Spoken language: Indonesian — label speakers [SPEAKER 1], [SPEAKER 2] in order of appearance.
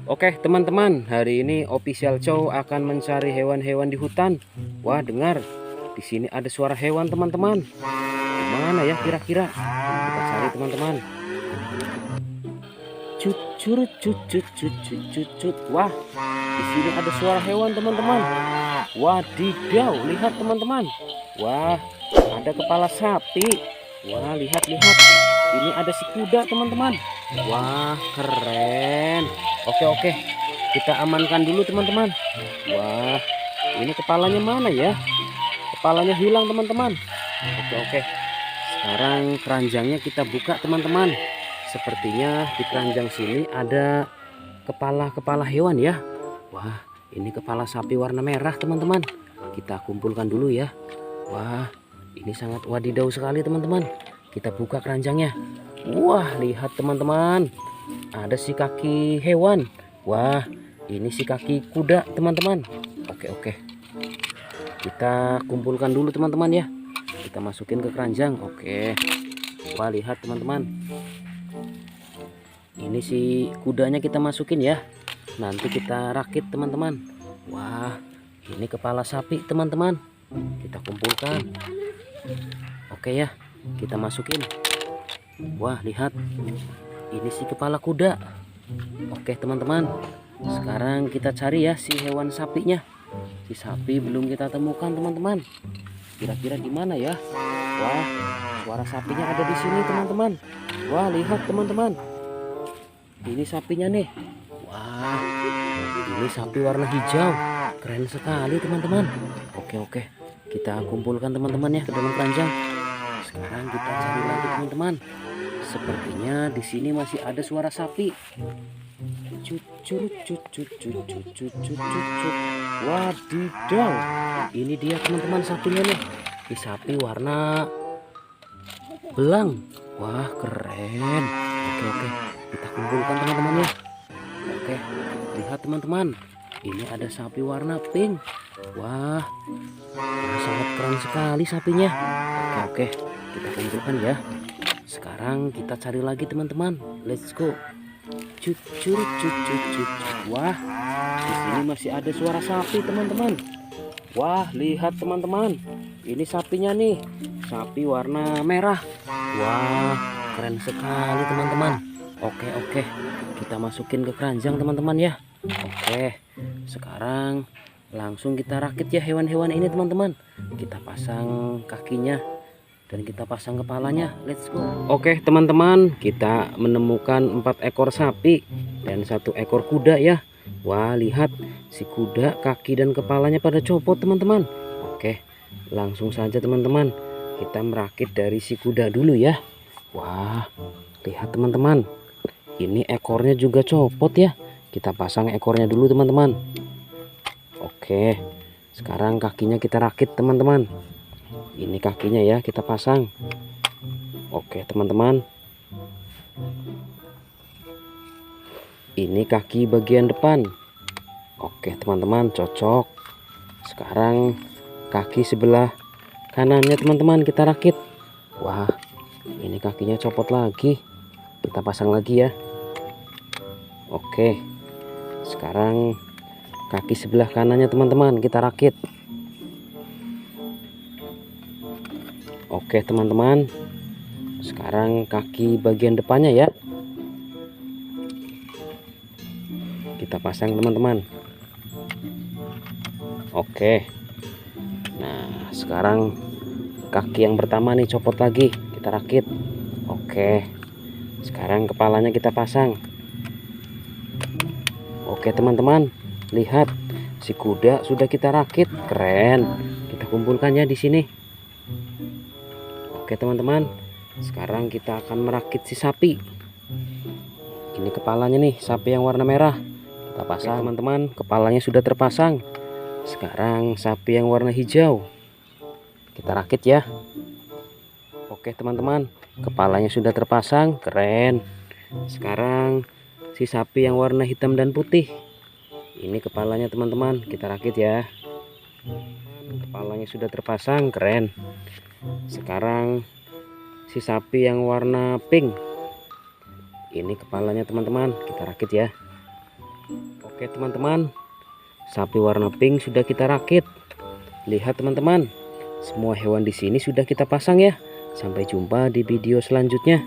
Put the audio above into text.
[SPEAKER 1] Oke teman-teman, hari ini Official Chow akan mencari hewan-hewan di hutan. Wah, dengar, di sini ada suara hewan teman-teman. Gimana ya kira-kira? Kita cari teman-teman. Cut curut cut cut cut cut cut cut. Wah, di sini ada suara hewan teman-teman. Wadidaw, lihat teman-teman. Wah, ada kepala sapi. Wah, lihat-lihat. Ini ada si kuda teman-teman. Wah, keren. Oke, kita amankan dulu teman-teman. Wah, ini kepalanya mana ya? Kepalanya hilang teman-teman. Oke, sekarang keranjangnya kita buka teman-teman. Sepertinya di keranjang sini ada kepala hewan ya. Wah, ini kepala sapi warna merah teman-teman. Kita kumpulkan dulu ya. Wah, ini sangat wadidaw sekali teman-teman. Kita buka keranjangnya. Wah, lihat teman-teman, ada si kaki hewan. Wah, ini si kaki kuda teman-teman. Oke, kita kumpulkan dulu teman-teman ya. Kita masukin ke keranjang. Oke. Wah, lihat teman-teman, ini si kudanya kita masukin ya. Nanti kita rakit teman-teman. Wah, ini kepala sapi teman-teman. Kita kumpulkan. Oke ya, kita masukin. Wah, lihat, ini si kepala kuda. Oke teman-teman, sekarang kita cari ya si hewan sapinya. Si sapi belum kita temukan teman-teman. Kira-kira di mana ya? Wah, suara sapinya ada di sini teman-teman. Wah, lihat teman-teman, ini sapinya nih. Wah, ini sapi warna hijau. Keren sekali teman-teman. Oke, kita kumpulkan teman-teman ya ke dalam keranjang. Sekarang kita cari lagi teman-teman. Sepertinya di sini masih ada suara sapi. Wadidaw, ini dia teman-teman sapinya nih. Ini sapi warna belang. Wah, keren. Oke, kita kumpulkan teman-teman ya. Oke, lihat teman-teman, ini ada sapi warna pink. Wah, sangat keren sekali sapinya. Oke, kita kumpulkan ya. Sekarang kita cari lagi teman-teman. Let's go. Cut. Wah, di sini masih ada suara sapi teman-teman. Wah, lihat teman-teman, ini sapinya nih. Sapi warna merah. Wah, keren sekali teman-teman. Oke, kita masukin ke keranjang teman-teman ya. Oke, sekarang langsung kita rakit ya hewan-hewan ini teman-teman. Kita pasang kakinya dan kita pasang kepalanya. Let's go. Oke teman-teman, kita menemukan 4 ekor sapi dan 1 ekor kuda ya. Wah, lihat, si kuda kaki dan kepalanya pada copot teman-teman. Oke, langsung saja teman-teman, kita merakit dari si kuda dulu ya. Wah, lihat teman-teman, ini ekornya juga copot ya. Kita pasang ekornya dulu teman-teman. Oke, sekarang kakinya kita rakit teman-teman. Ini kakinya ya, kita pasang. Oke teman-teman, ini kaki bagian depan. Oke teman-teman, cocok. Sekarang kaki sebelah kanannya teman-teman kita rakit. Wah, ini kakinya copot lagi. Kita pasang lagi ya. Oke, sekarang kaki sebelah kanannya teman-teman kita rakit. Oke teman-teman, sekarang kaki bagian depannya ya, kita pasang teman-teman. Oke, nah sekarang kaki yang pertama nih copot lagi, kita rakit. Oke, sekarang kepalanya kita pasang. Oke teman-teman, lihat, si kuda sudah kita rakit. Keren. Kita kumpulkannya di sini. Oke teman-teman, sekarang kita akan merakit si sapi. Ini kepalanya nih, sapi yang warna merah. Kita pasang teman-teman, kepalanya sudah terpasang. Sekarang sapi yang warna hijau, kita rakit ya. Oke teman-teman, kepalanya sudah terpasang. Keren. Sekarang si sapi yang warna hitam dan putih. Ini kepalanya teman-teman, kita rakit ya. Kepalanya sudah terpasang. Keren. Sekarang si sapi yang warna pink. Ini kepalanya teman-teman, kita rakit ya. Oke teman-teman, sapi warna pink sudah kita rakit. Lihat teman-teman, semua hewan di sini sudah kita pasang ya. Sampai jumpa di video selanjutnya.